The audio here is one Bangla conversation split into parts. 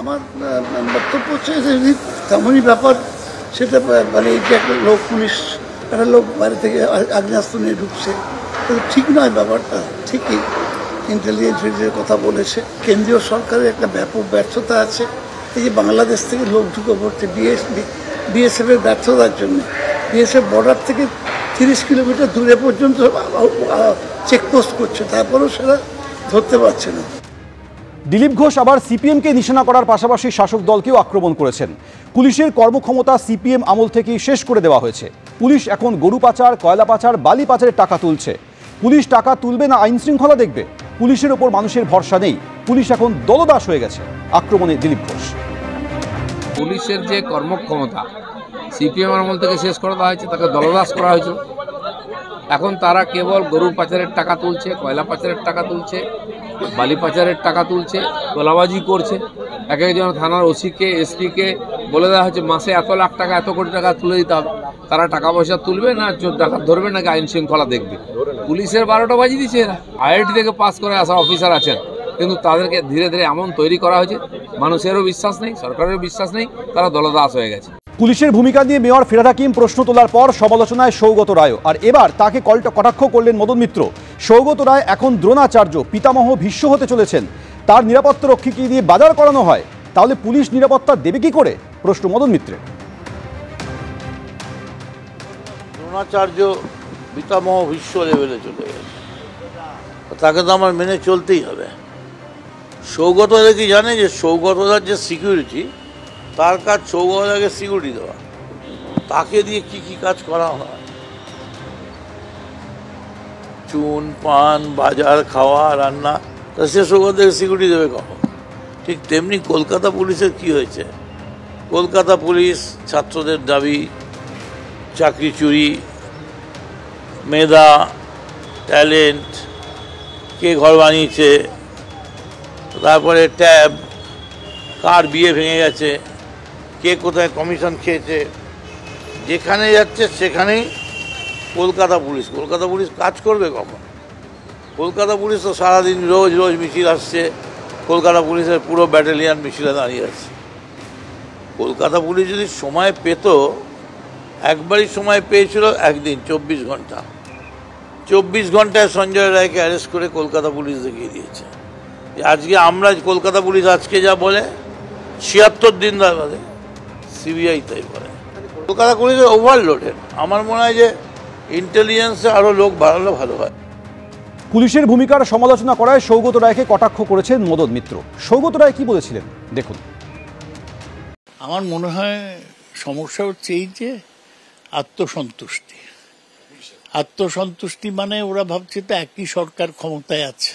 আমার বক্তব্য হচ্ছে যে তেমনই ব্যাপার, সেটা মানে এই যে একটা লোক পুলিশ একটা লোক বাইরে থেকে আগ্নেয়াস্ত্র নিয়ে ঢুকছে, ঠিক নয় ব্যাপারটা। ঠিকই ইন্টেলিজেন্সের কথা বলেছে, কেন্দ্রীয় সরকারের একটা ব্যাপক ব্যর্থতা আছে। এই যে বাংলাদেশ থেকে লোক ঢুকে পড়ছে বিএসএফ এর ব্যর্থতার জন্য। বিএসএফ বর্ডার থেকে 30 কিলোমিটার দূরে পর্যন্ত চেকপোস্ট করছে, তারপরেও সেটা ধরতে পারছে না। দিলীপ ঘোষ আবার সিপিএমকে নিশানা করার পাশাপাশি শাসক দলকেও আক্রমণ করেছেন। পুলিশের কর্মক্ষমতা সিপিএম আমল থেকেই শেষ করে দেওয়া হয়েছে। পুলিশ এখন গরু পাচার, কয়লা পাচার, বালি পাচারের টাকা তুলছে। পুলিশ টাকা তুলবে না আইন শৃঙ্খলা দেখবে? পুলিশের ওপর মানুষের ভরসা নেই, পুলিশ এখন দলদাস হয়ে গেছে। আক্রমণে দিলীপ ঘোষ। পুলিশের যে কর্মক্ষমতা সিপিএম আমল থেকে শেষ করে দেওয়া হয়েছে, তাকে দলদাস করা হয়েছিল। এখন তারা কেবল গরু পাচারের টাকা তুলছে, কয়লা পাচারের টাকা তুলছে, বালি পাচারের টাকা তুলছে, তোলাবাজি করছে। এক একজন থানার ওসিকে এসপিকে বলে দেওয়া হচ্ছে মাসে এত লাখ টাকা, এত কোটি টাকা তুলে দিতে হবে। তারা টাকা পয়সা তুলবে না চোর ডাকাত ধরবে, নাকি আইন শৃঙ্খলা দেখবে? পুলিশের 12টা বাজি দিচ্ছে এরা। আইআইটি থেকে পাস করে আসা অফিসার আছেন, কিন্তু তাদেরকে ধীরে ধীরে এমন তৈরি করা হয়েছে, মানুষেরও বিশ্বাস নেই, সরকারেরও বিশ্বাস নেই, তারা দলদাস হয়ে গেছে। পুলিশের ভূমিকা নিয়ে মেয়র ফিরহাদ হাকিম প্রশ্ন তোলার পর সমালোচনায় সৌগত রায়, আর এবার তাকে কটাক্ষ করলেন মদন মিত্র। সৌগত রায় এখন দ্রোণাচার্য, পিতামহ ভীষ্ম হতে চলেছেন। তার নিরাপত্তা রক্ষীকে দিয়ে বাজার করানো হয়, তাহলে পুলিশ নিরাপত্তা দেবে কি করে? প্রশ্ন মদন মিত্রের। দ্রোণাচার্য পিতামহ ভীষ্ম লেভেলে চলে গেছে, তাকে তো আমার মেনে চলতেই হবে। সৌগতদা কি জানে যে সৌগতদার যে সিকিউরিটি, তার কাজ সৌগতদাকে সিকিউরিটি দেওয়া, তাকে দিয়ে কি কি কাজ করা হয়, চুন পান বাজার খাওয়া রান্না, তা সে সৌগতদাকে সিকিউরিটি দেবে কখন? ঠিক তেমনি কলকাতা পুলিশের কি হয়েছে, কলকাতা পুলিশ ছাত্রদের দাবি, চাকরি চুরি, মেধা, ট্যালেন্ট, কে ঘর বানিয়েছে, তারপরে ট্যাব, কার বিয়ে ভেঙে গেছে, কে কোথায় কমিশন খেয়েছে, যেখানে যাচ্ছে সেখানেই কলকাতা পুলিশ কাজ করবে কখন? কলকাতা পুলিশ তো সারাদিন রোজ রোজ মিছিল আসছে, কলকাতা পুলিশের পুরো ব্যাটালিয়ান মিছিলে দাঁড়িয়ে আছে। কলকাতা পুলিশ যদি সময় পেত, একবারই সময় পেয়েছিল, একদিন 24 ঘন্টা। 24 ঘন্টায় সঞ্জয় রায়কে অ্যারেস্ট করে কলকাতা পুলিশ দেখিয়ে দিয়েছে। আজকে আমরা কলকাতা পুলিশ আজকে যা বলে 76 দিন বাদে সিবিআই তাই বলে। কলকাতা পুলিশের ওভারলোডেড। আমার মনে হয় যে ইন্টেলিজেন্সে আরও লোক বাড়ালে ভালো হয়। পুলিশের ভূমিকার সমালোচনা করায় সৌগত রায়কে কটাক্ষ করেছেন মদন মিত্র। সৌগত রায় কি বলেছিলেন দেখুন। আমার মনে হয় সমস্যা হচ্ছে এই যে আত্মসন্তুষ্টি মানে ওরা ভাবছে তো একই সরকার ক্ষমতায় আছে,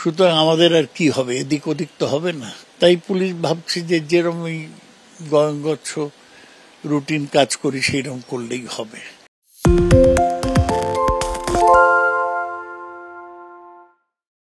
সুতরাং আমাদের আর কি হবে, এদিক ওদিক তো হবে না। তাই পুলিশ ভাবছে যে যেরকম এই গচ্ছ রুটিন কাজ করি সেইরকম করলেই হবে।